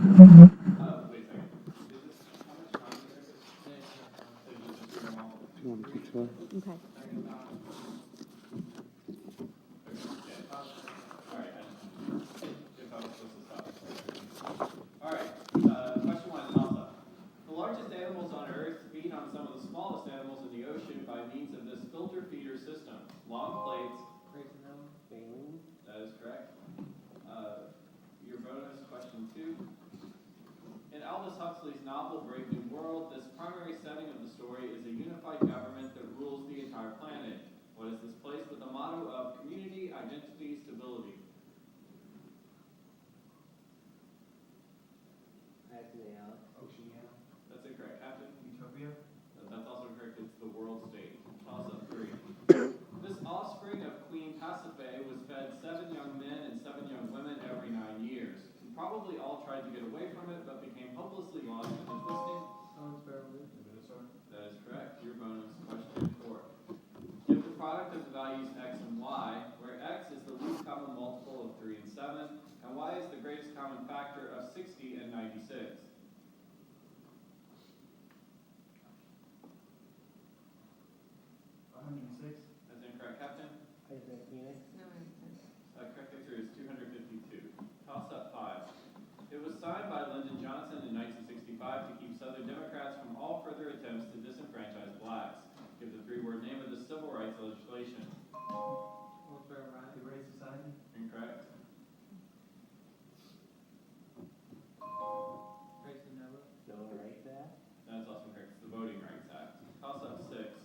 Wait a second. Is this, how much time is there? So you just do them all? You want to keep going? Okay. Question one, toss up. The largest animals on Earth feed on some of the smallest animals in the ocean by means of this filter feeder system. Long plates. Baleen. That is correct. Your bonus, question two. In Aldous Huxley's novel Brave New World, this primary setting of the story is a unified government that rules the entire planet. What is this place with the motto of community, identity, stability? Oceania. That's incorrect. Captain? Utopia. That's also correct. It's the world state. Toss up three. This offspring of Queen Pasiphae was fed 7 young men and 7 young women every 9 years. And probably all tried to get away from it, but became hopelessly lost in the twisting. Owensboro, Minnesota. That is correct. Your bonus, question four. Give the product of the values x and y, where x is the least common multiple of 3 and 7, and y is the greatest common factor of 60 and 96. 106. That's incorrect. Captain? Isaac Phoenix. Correct answer is 252. Toss up five. It was signed by Lyndon Johnson in 1965 to keep Southern Democrats from all further attempts to disenfranchise blacks. Give the three-word name of the civil rights legislation. Owensboro, the Great Society. Incorrect. Grayson, Civil Rights Act. That's also correct. It's the Voting Rights Act. Toss up six.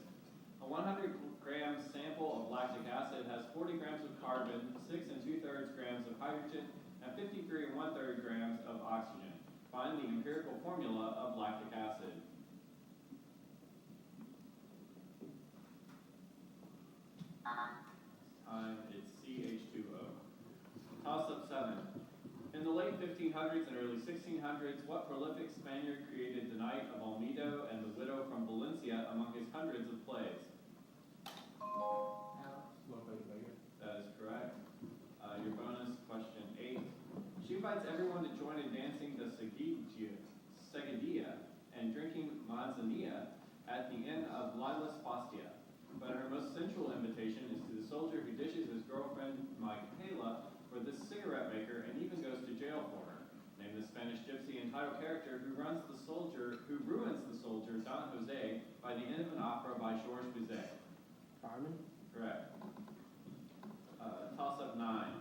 A 100-gram sample of lactic acid has 40 grams of carbon, 6 2/3 grams of hydrogen, and 53 1/3 grams of oxygen. Find the empirical formula of lactic acid. Time, it's CH2O. Toss up seven. In the late 1500s and early 1600s, what prolific Spaniard created the Knight of Olmedo and the Widow from Valencia among his hundreds of plays? That is correct. Your bonus, question eight. She invites everyone to join in dancing the Seguidilla and drinking manzanilla at the inn of Lilas Fastia. But her most sensual invitation is to the soldier who dishes his girlfriend, Michaela, for this cigarette maker and even goes to jail for her. Name the Spanish gypsy and title character who ruins the soldier, Don Jose, by the end of an opera by Georges Bizet. Carmen. Correct. Toss up nine.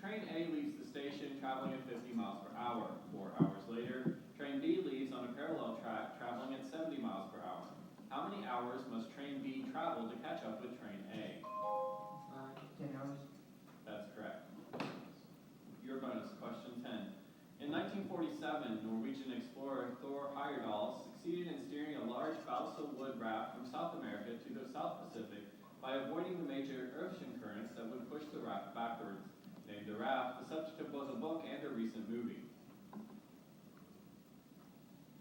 Train A leaves the station traveling at 50 miles per hour. 4 hours later, train B leaves on a parallel track traveling at 70 miles per hour. How many hours must train B travel to catch up with train A? 10 hours. That's correct. Your bonus, question 10. In 1947, Norwegian explorer Thor Heyerdahl succeeded in steering a large balsa wood raft from South America to the South Pacific by avoiding the major ocean currents that would push the raft backwards. Named the raft, the subject of both a book and a recent movie.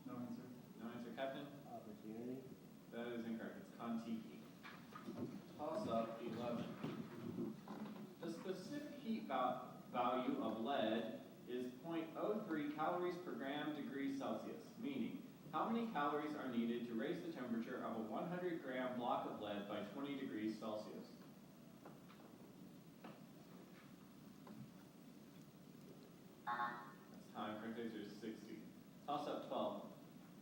No answer. No answer, Captain? Opportunity. That is incorrect. It's Kon-Tiki. Toss up 11. The specific heat value of lead is 0.03 calories per gram degree Celsius, meaning how many calories are needed to raise the temperature of a 100-gram block of lead by 20 degrees Celsius? That's time. Correct answer is 60. Toss up 12.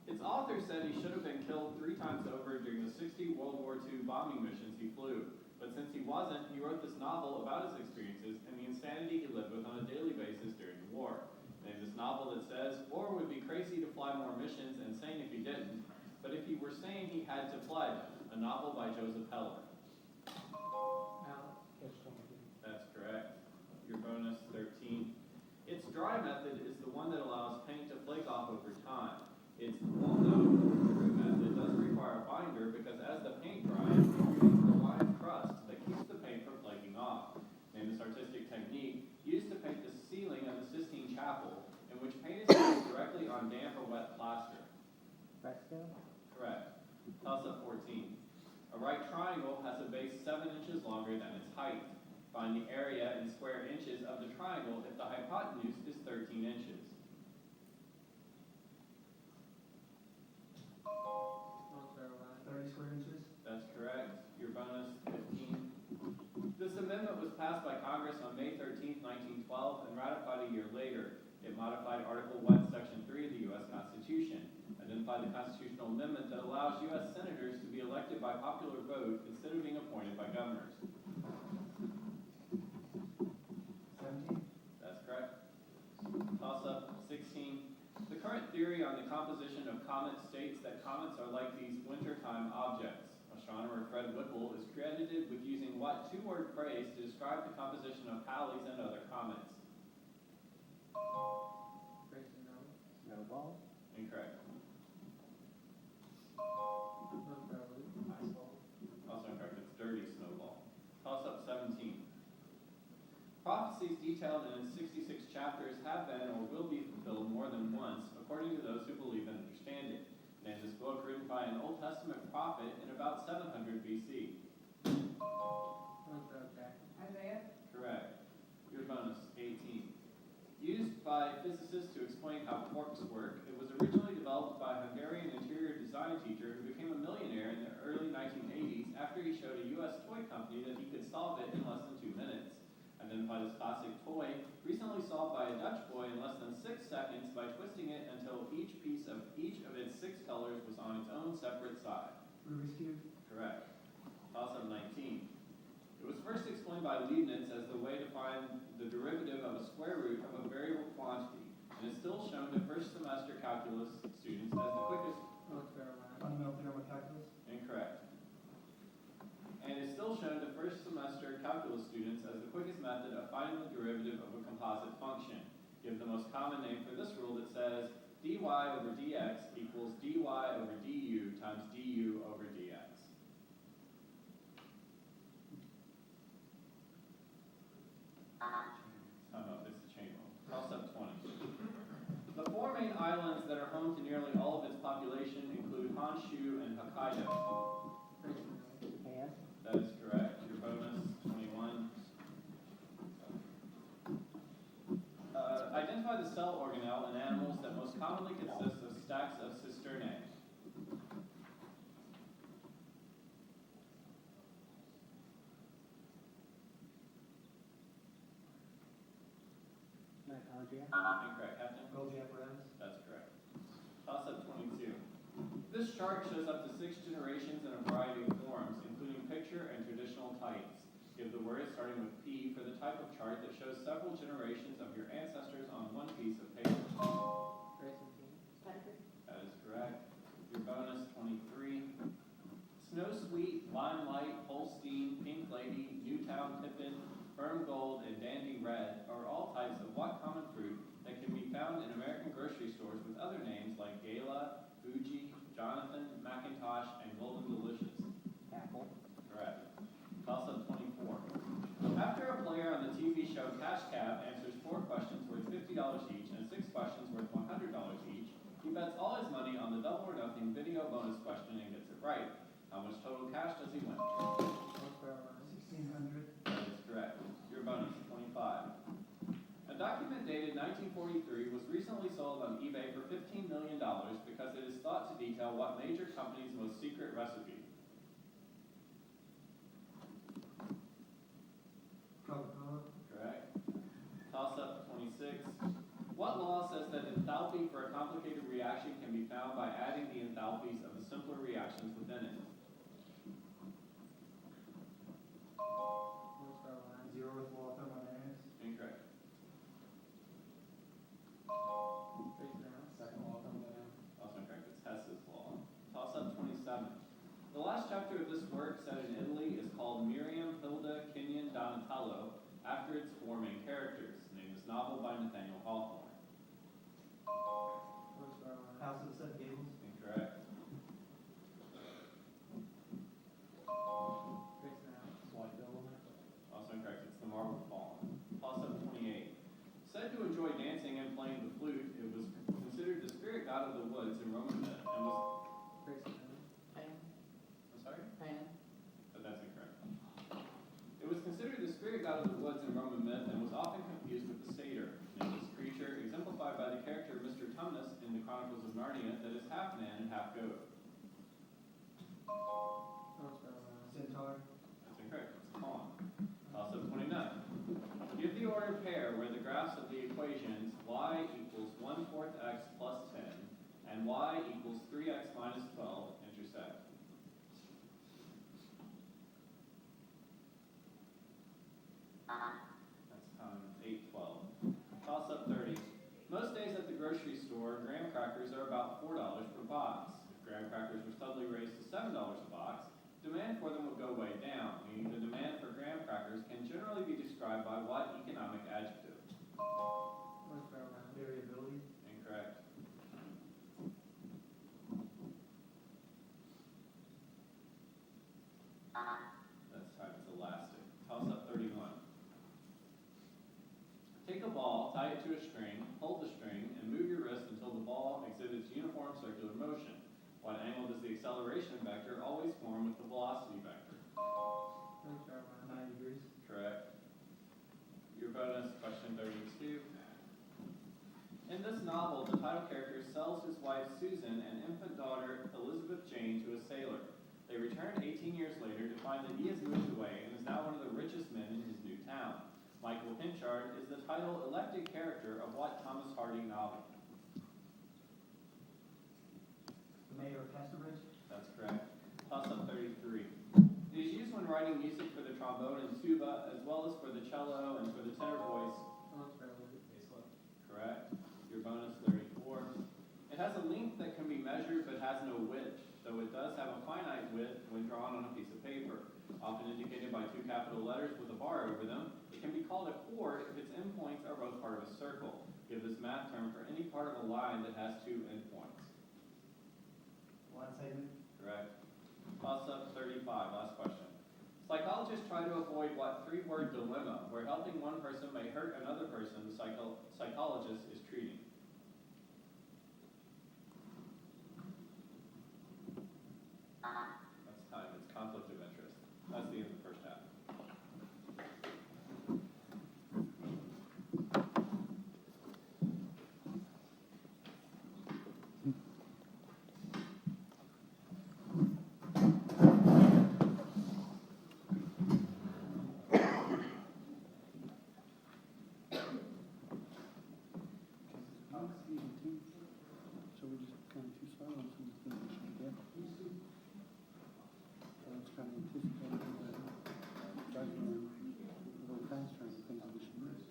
Its author said he should have been killed 3 times over during the 60 World War II bombing missions he flew. But since he wasn't, he wrote this novel about his experiences and the insanity he lived with on a daily basis during the war. Name this novel that says, "Or would be crazy to fly more missions and sane if he didn't, but if he were sane, he had to fly them." A novel by Joseph Heller. That's correct. Your bonus, 13. Its dry method is the one that allows paint to flake off over time. Its well-known root method doesn't require a binder because as the paint dries, it creates a lime crust that keeps the paint from flaking off. Name this artistic technique used to paint the ceiling of the Sistine Chapel, in which paint is sprayed directly on damp or wet plaster. Fresco. Correct. Toss up 14. A right triangle has a base 7 inches longer than its height. Find the area in square inches of the triangle if the hypotenuse is 13 inches. amendment was passed by Congress on May 13, 1912, and ratified a year later. It modified Article 1, Section 3 of the U.S. Constitution, identified the constitutional amendment that allows U.S. senators to be elected by popular vote instead of being appointed by governors. 17. That's correct. Toss-up 16. The current theory on the composition of comets states that comets are like these wintertime objects. Astronomer Fred Whipple is credited with using what two-word phrase to describe the composition of Halley's and other comets? Grayson, no. Snowball. Incorrect. Owensboro, ice ball. Also incorrect. It's dirty snowball. Toss-up 17. Prophecies detailed in its 66 chapters have been or will be fulfilled more than once, according to those who believe and understand it. Name this book written by an Old Testament prophet in about 700 BC. Owensboro, Jack. Isaiah. Correct. Your bonus, 18. Used by physicists to explain how quarks work, it was originally developed by a Hungarian interior design teacher who became a millionaire in the early 1980s after he showed a U.S. toy company that he could solve it in less than 2 minutes. Identified as classic toy, recently solved by a Dutch boy in less than 6 seconds by twisting it until each piece of each of its 6 colors was on its own separate side. Rubik's Cube. Correct. Toss-up 19. It was first explained by Leibniz as the way to find the derivative of a square root of a variable quantity, and is still shown to first semester calculus students as the quickest. Owensboro, fundamental theorem of calculus. Incorrect. And is still shown to first semester calculus students as the quickest method of finding the derivative of a composite function. Give the most common name for this rule that says dy over dx equals dy over du times du over dx. It's the chain rule. Toss-up 20. The 4 main islands that are home to nearly all of its population include Honshu and Hokkaido. Grayson, no. Japan. That is correct. Your bonus, 21. Identify the cell organelle in animals that most commonly consist of stacks of cisternae. Mitochondria. Incorrect, Captain? Golgi apparatus. That's correct. Toss-up 22. This chart shows up to 6 generations in a variety of forms, including picture and traditional types. Give the word starting with P for the type of chart that shows several generations of your ancestors on one piece of paper. Grayson, team. Pedigree. That is correct. Your bonus, 23. Snow Sweet, Limelight, Holstein, Pink Lady, Newtown Pippin, Firm Gold, and Dandy Red are all types of what common fruit that can be found in American grocery stores with other names like Gala, Fuji, Jonathan, Macintosh, and Golden Delicious. Apple. Correct. Toss-up 24. After a player on the TV show Cash Cab answers 4 questions worth $50 each and 6 questions worth $100 each, he bets all his money on the Double or Nothing video bonus question and gets it right. How much total cash does he win? Owensboro, 1600. That is correct. Your bonus, 25. A document dated 1943 was recently sold on eBay for $15 million because it is thought to detail what major company's most secret recipe. Coca-Cola. Correct. Toss-up 26. What law says that enthalpy for a complicated reaction can be found by adding the enthalpies of the simpler reactions within it? Owensboro, zeroth law of thermodynamics. Incorrect. Grayson, no. Second law of thermodynamics. Also incorrect. It's Hess's law. Toss-up 27. The last chapter of this work, set in Italy, is called Miriam, Hilda, Kenyon, Donatello, after its 4 main characters. Name this novel by Nathaniel Hawthorne. Owensboro, House of the Seven Gables. Incorrect. Grayson, no. White Building. Also incorrect. It's The Marble Fallen. Toss-up 28. Said to enjoy dancing and playing the flute, it was considered the spirit god of the woods in Roman myth and was... Grayson, no. Pan. I'm sorry? Pan. But that's incorrect. It was considered the spirit god of the woods in Roman myth and was often confused with the satyr, nameless creature exemplified by the character Mr. Tumnus in the Chronicles of Narnia that is half man and half goat. Owensboro, Centaur. That's incorrect. It's a fawn. Toss-up 29. for them would go way down, meaning the demand for graham crackers can generally be described by what economic adjective? North Carolina. Variability. Incorrect. That's time, it's elastic. Toss up 31. Take a ball, tie it to a string, hold the string, and move your wrist until the ball exhibits uniform circular motion. What angle does the acceleration vector always form with the velocity vector? North Carolina. 9 degrees. Correct. Your bonus, question 32. In this novel, the title character sells his wife Susan and infant daughter Elizabeth Jane to a sailor. They return 18 years later to find that he has moved away and is now one of the richest men in his new town. Michael Pinchard is the title elected character of what Thomas Hardy novel? The Mayor of Casterbridge. That's correct. Toss up 33. It is used when writing music for the trombone and tuba, as well as for the cello and for the tenor voice. North Carolina. Correct. Your bonus 34. It has a length that can be measured but has no width, though it does have a finite width when drawn on a piece of paper. Often indicated by 2 capital letters with a bar over them, it can be called a chord if its endpoints are both part of a circle. Give this math term for any part of a line that has 2 endpoints. Line segment. Correct. Toss up 35, last question. Psychologists try to avoid what 3-word dilemma, where helping one person may hurt another person the psychologist is treating. That's time. It's conflict of interest. That's the end of the first half. So we're just kind of too slow on some things we should get. So it's kind of anticipating driving them a little faster on things we should miss.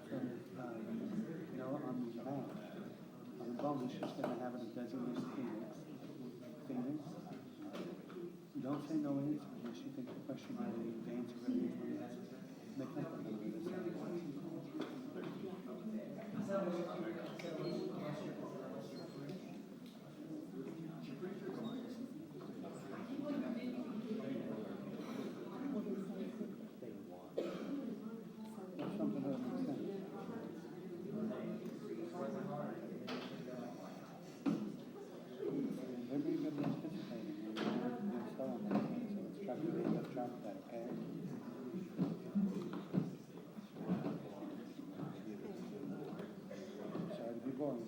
So, you know, on the back, on the bonus, you're going to have it designated Phoenix. Don't say no answer unless you think the question already, the answer already is when you make up a number. That's something that makes sense. They're being good at anticipating. They're slow on that thing, so let's try to make up track of that, okay? Sorry to be boring.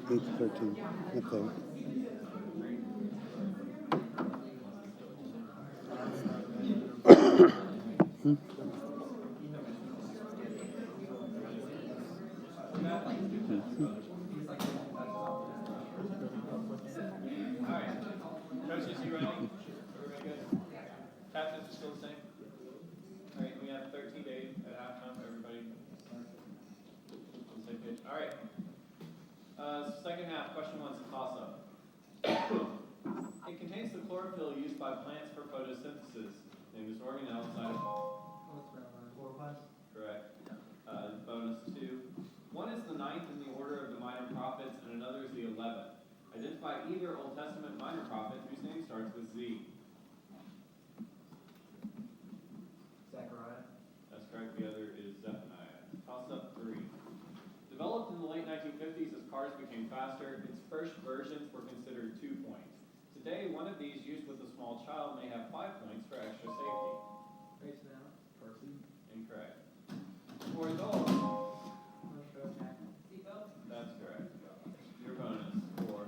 Page 13, up there. Alright. Coaches, you ready? Everybody good? Captains are still the same? Alright, we have 13 days at halftime. Everybody on the same page. Alright. Second half, question 1's a toss-up. It contains the chlorophyll used by plants for photosynthesis. Name this organelle inside of... North Carolina. Chloroplast. Correct. Bonus 2. One is the 9th in the order of the minor prophets, and another is the 11th. Identify either Old Testament minor prophet whose name starts with Z. Zechariah. That's correct. The other is Zephaniah. Toss up 3. Developed in the late 1950s as cars became faster, its first versions were Today, one of these used with a small child may have 5 points for extra safety. Grayson Allen. Varsity. Incorrect. For adults, Owensboro Jackson. Seatbelt. that's correct. Your bonus for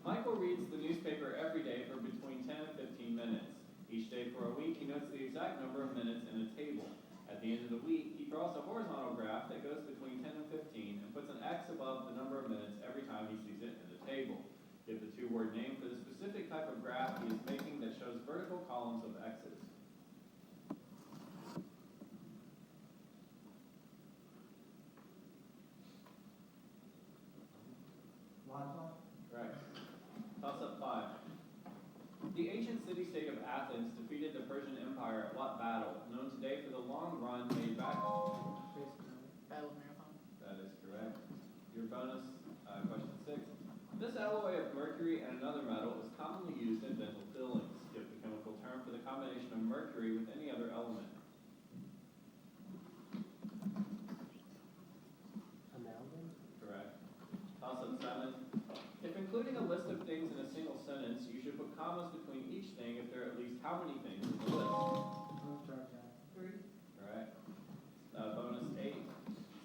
Michael reads the newspaper every day for between 10 and 15 minutes. Each day for a week, he notes the exact number of minutes in a table. At the end of the week, he draws a horizontal graph that goes between 10 and 15 and puts an X above the number of minutes every time he sees it in the table. Give the two-word name for the specific type of graph he is making that shows vertical columns of X's. Lollipop. Correct. Toss up 5. The ancient city-state of Athens defeated the Persian Empire at what battle, known today for the long run made back? Grayson Allen. Battle of Marathon. That is correct. Your bonus, question 6. This alloy of mercury and another metal is commonly used in dental fillings. Give the chemical term for the combination of mercury with any other element. Amalgam? Correct. Toss up 7. If including a list of things in a single sentence, you should put commas between each thing if there are at least how many things in the list? Owensboro Jackson. 3. Correct. Bonus 8.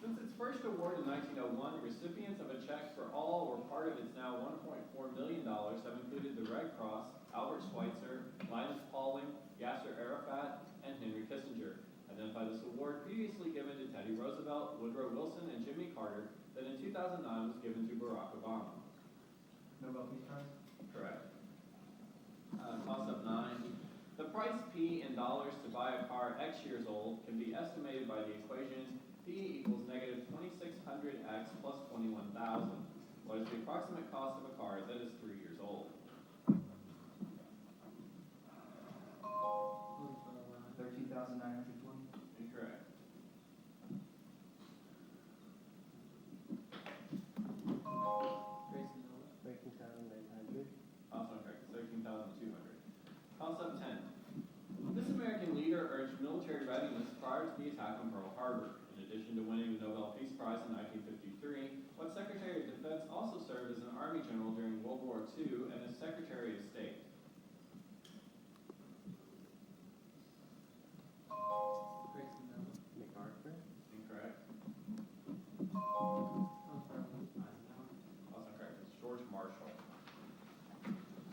Since its first award in 1901, recipients of a check for all or part of its now $1.4 million have included the Red Cross, Albert Schweitzer, Linus Pauling, Yasser Arafat, and Henry Kissinger. Identify this award previously given to Teddy Roosevelt, Woodrow Wilson, and Jimmy Carter that in 2009 was given to Barack Obama. Nobel Peace Prize. Correct. Toss up 9. The price P in dollars to buy a car X years old can be estimated by the equation P equals negative 2600X plus 21,000. What is the approximate cost of a car that is 3 years old? Owensboro 13,920. Incorrect. Grayson Allen. 13,900. Also incorrect. 13,200. Toss up 10. This American leader urged military readiness prior to the attack on Pearl Harbor. In addition to winning the Nobel Peace Prize in 1953, what Secretary of Defense also served as an Army general during World War II and as Secretary of State? Grayson Allen. MacArthur? Incorrect. Owensboro Eisenhower. Also incorrect. It's George Marshall.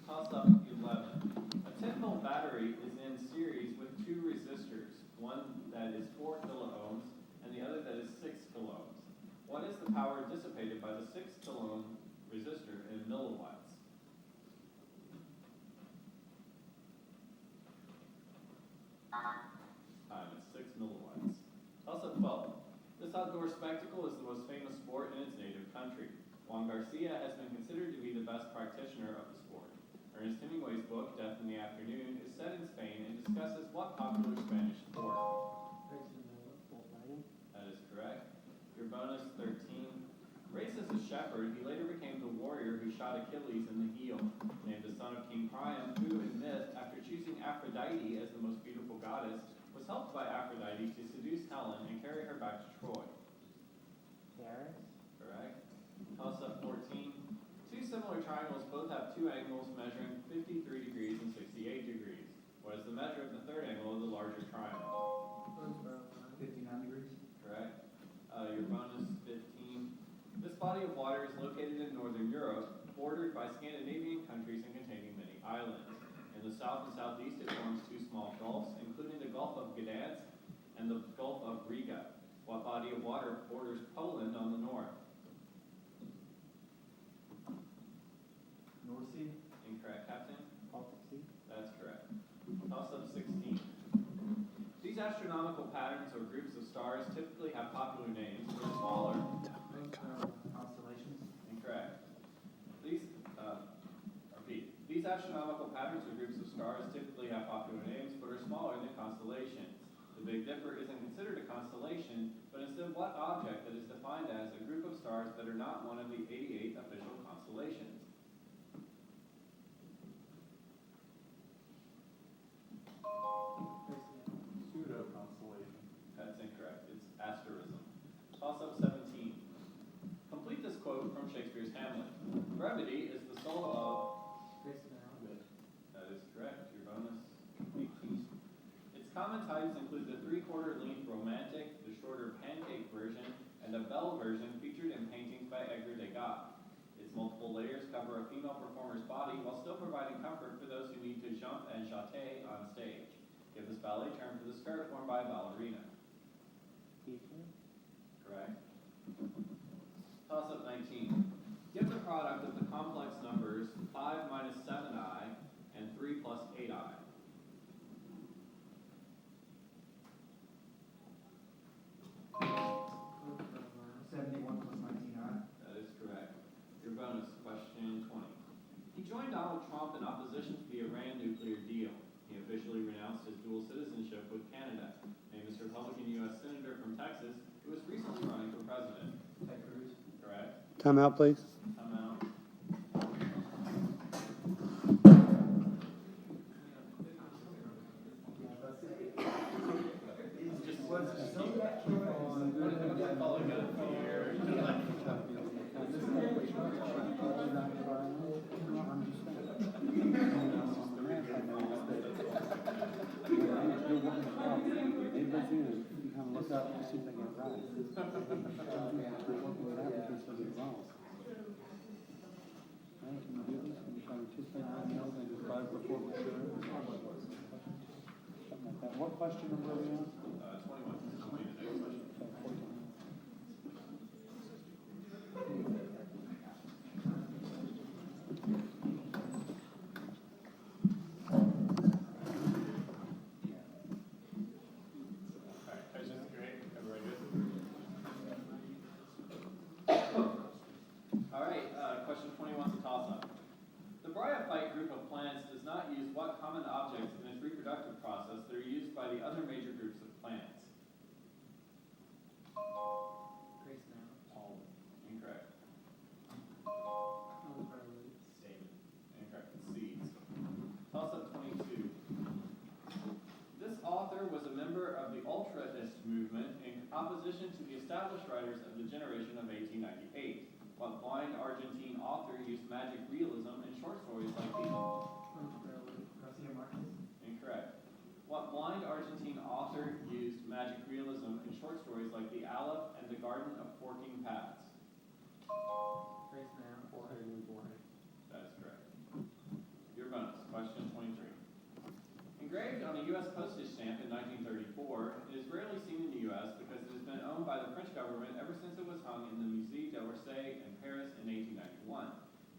Toss up 11. A 10-volt battery is in series with 2 resistors, one that is 4 kiloohms and the other that is 6 kiloohms. What is the power dissipated by the 6 kiloohm resistor in milliwatts? Time is 6 milliwatts. Toss up 12. This outdoor spectacle is the most famous sport in its native country. Juan Garcia has been considered to be the best practitioner of the sport. Ernest Hemingway's book, Death in the Afternoon, is set in Spain and discusses what popular Spanish sport? Grayson Allen. Bull riding? That is correct. Your bonus, 13. Raised as a shepherd, he later became the warrior who shot Achilles in the heel. Named the son of King Priam, who, in myth, after choosing Aphrodite as the most beautiful goddess, was helped by Aphrodite to seduce Helen and carry her back to Troy. Paris? Correct. Toss up 14. Two similar triangles both have 2 angles measuring 53 degrees and 68 degrees. What is the measure of the third angle of the larger triangle? Owensboro 59 degrees. Correct. Your bonus, 15. This body of water is located in northern Europe, bordered by Scandinavian countries and containing many islands. In the south and southeast, it forms 2 small gulfs, including the Gulf of Gdansk and the Gulf of Riga. What body of water borders Poland on the north? North Sea. Incorrect, Captain. Baltic Sea? That's correct. Toss up 16. These astronomical patterns or groups of stars typically have popular names, but are smaller. Constellations. Incorrect. These astronomical patterns or groups of stars typically have popular names, but are smaller than constellations. The Big Dipper isn't considered a constellation, but instead what object that is defined as a group of stars that are not one of the 88 official constellations? Pseudo-constellation. That's incorrect. It's asterism. Toss up 17. Complete this quote from Shakespeare's Hamlet. Brevity is the soul of... common types include the 3/4 length romantic, the shorter pancake version, and the bell version featured in paintings by Edgar Degas. Its multiple layers cover a female performer's body while still providing comfort for those who need to jump and sauté on stage. Give this ballet term for the skirt worn by a ballerina. Teacher. Correct. Toss-up 19. Give the product of the complex numbers 5 minus 7i and 3 plus 8i. 71 plus 19i. That is correct. Your bonus, question 20. He joined Donald Trump in opposition to the Iran nuclear deal. He officially renounced his dual citizenship with Canada. Name this Republican U.S. Senator from Texas who was recently running for president. Ted Cruz. Correct. Time out, please. Time out. Just following up here. Look up to see if they get it right. Working with applicants to get it wrong. Right, can you do this? Can you try to anticipate how many else and just buy it before we're sure? Something like that. What question number are we on? 21. This will be the next question. Okay, 14. Alright, questions? Great. Everybody good? Alright, question 21 is a toss-up. The bryophyte group of plants does not use what common objects in its reproductive process that are used by the other major groups of plants? Grayson. Pollen. Incorrect. Owensboro. Stamen. Incorrect. Seeds. Toss-up 22. This author was a member of the Ultraist movement in opposition to the established writers of the generation of 1898. What blind Argentine author used magic realism in short stories like the... Owensboro. Garcia Marquez. Incorrect. What blind Argentine author used magic realism in short stories like The Aleph and The Garden of Forking Paths? Grayson. That is correct. Your bonus, question 23. Engraved on a U.S. postage stamp in 1934, it is rarely seen in the U.S. because it has been owned by the French government ever since it was hung in the Musée d'Orsay in Paris in 1891.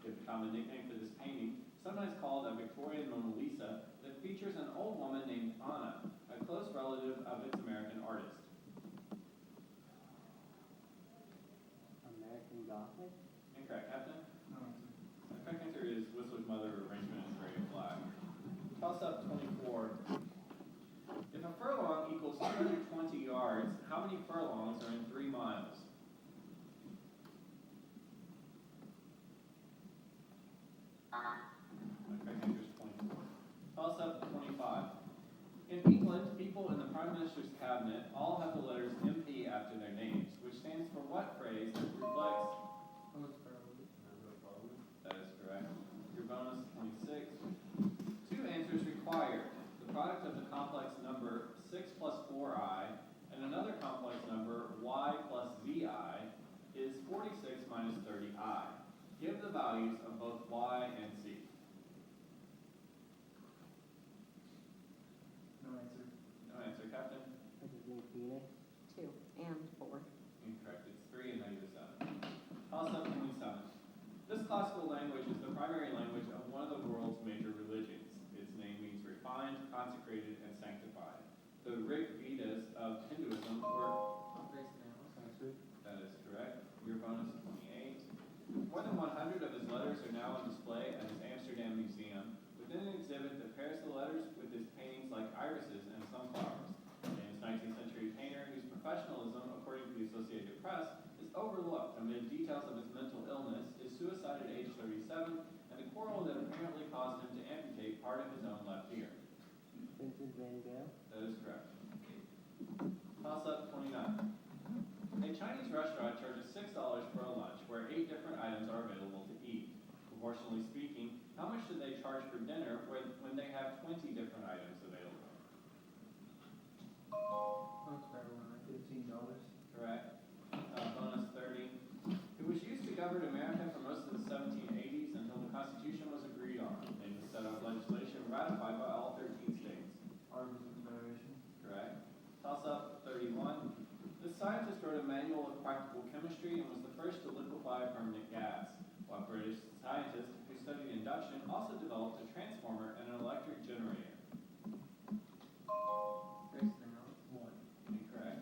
Give the common nickname for this painting, sometimes called a Victorian Mona Lisa, that features an old woman named Anna, a close relative of its American artist. American Gothic. Incorrect, Captain? No answer. The correct answer is Whistler's Mother arrangement in gray and black. Toss up 24. If a furlong equals 220 yards, how many furlongs are in 3 miles? The correct answer is 24. Toss up 25. In England, people in the Prime Minister's cabinet all have the letters MP after their names, which stands for what phrase that reflects... Owensboro. That is correct. Your bonus, 26. 2 answers required. The product of the complex number 6 plus 4i and another complex number y plus zi is 46 minus 30i. Give the values of both y and z. No answer. No answer, Captain? This is in Phoenix. 2 and 4. Incorrect. It's 3 and -7. Toss up 27. This classical language is the primary language of one of the world's major religions. Its name means refined, consecrated, and sanctified. The Rig Vedas of Hinduism were... Grayson. That is correct. Your bonus, 28. More than 100 of his letters are now on display at his Amsterdam museum. Within an exhibit that pairs the letters with his paintings like irises and sunflowers. Famous 19th century painter whose professionalism, according to the Associated Press, is overlooked amid details of his mental illness, his suicide at age 37, and the quarrel that apparently caused him to amputate part of his own left ear. Vincent Van Gogh. That is correct. Toss up 29. A Chinese restaurant charges $6 for a lunch where 8 different items are available to eat. Proportionally speaking, how much should they charge for dinner when they have 20 different items available? ratified by all 13 states? Articles of Confederation. Correct. Toss-up 31. This scientist wrote a manual of practical chemistry and was the first to liquefy a permanent gas, while British scientists who studied induction also developed a transformer and an electric generator. Grayson Allen. One. Incorrect.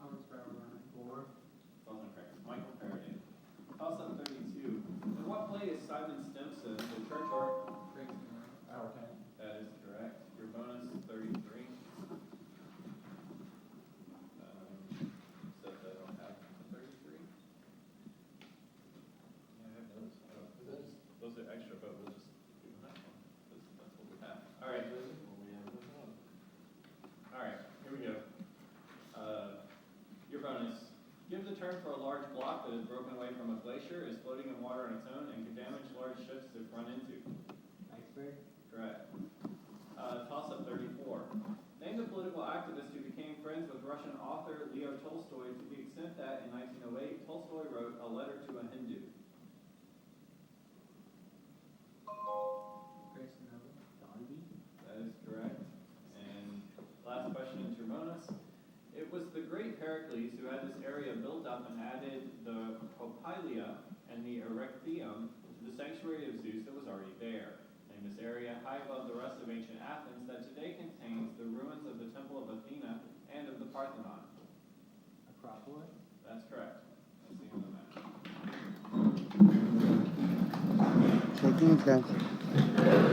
Owensboro Ryan. 4. Also correct. Michael Faraday. Toss-up 32. In what play is Simon Stimson the church or... Grayson Allen. Our 10. That is correct. Your bonus 33. Except I don't have 33. Yeah, I have those. Those are extra, but we'll just do the next one. That's what we have. All right. All right, here we go. Your bonus. Give the term for a large block that is broken away from a glacier, is floating in water on its own, and can damage large ships if run into. Iceberg. Correct. Toss-up 34. Name the political activist who became friends with Russian author Leo Tolstoy to the extent that, in 1908, Tolstoy wrote a letter to a Hindu. Grayson Allen. Gandhi. That is correct. And last question is your bonus. It was the great Pericles who had this area built up and added the Propylaea and the Erechtheum to the sanctuary of Zeus that was already there. Name this area high above the rest of ancient Athens that today contains the ruins of the Temple of Athena and of the Parthenon. Acropolis. That's correct. That's the end of the map. Taking a test.